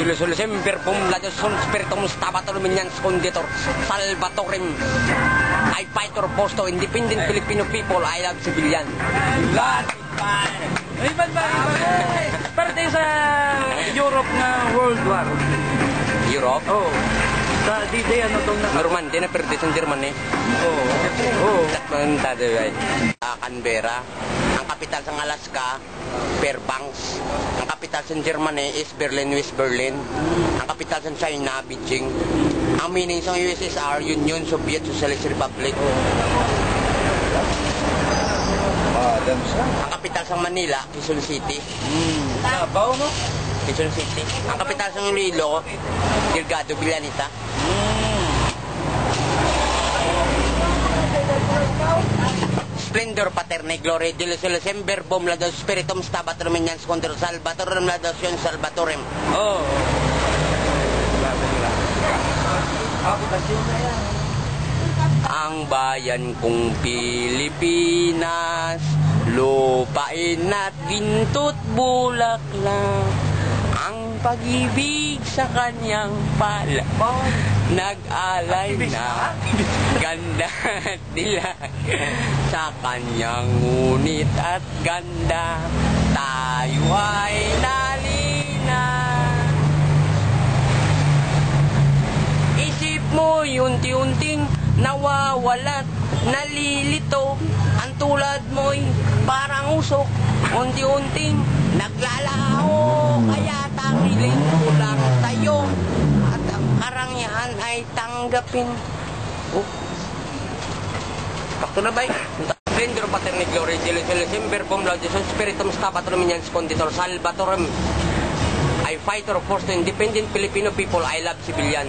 Julius Verbum Ladison Spiritum Stabator Minians Conditor Salvatorem. I fight or posto independent Filipino people. I love civilian. Iban ba? Parte sa Europe na World War. Europe? Oh. Sa D-Day ano tong Normandy na perde sa Germany. Oh. Tatmantado ay. Canberra. Ang kapital sa Alaska, Fairbanks. Ang kapital sa Germany is Berlin, West Berlin. Ang kapital sa China, Beijing. Ang meaning sa USSR, Union Soviet Socialist Republic. Ang kapital sa Manila, Quezon City. Davao no? Quezon City. Ang kapital sa Iloilo, Delgado, Villanita. Splendor Paterne Gloria Deus Verbum Lados Spiritum Stabator Minians Contra Salvatorem Ladosion Salvatorem. Oh. Ang bayan kong Pilipinas, lupain at ginto't bulaklak, ang pag-ibig sa kanyang pala, nag-alay na ganda at dilag sa kanyang ngunit at ganda, tayo ay nalina. Isip mo unti-unting nawawalat, nalilito, ang tulad mo'y parang usok, unti-unting naglalaho, kaya tangilin ko lang tayo at ang karangyaan ay tanggapin. Bakto na ba'y? Splendor Paterne Gloria Deus Verbum Laudation Spiritum Stabator Minians Conditor Salvatorem. I fight or force to independent Filipino people. I love civilian.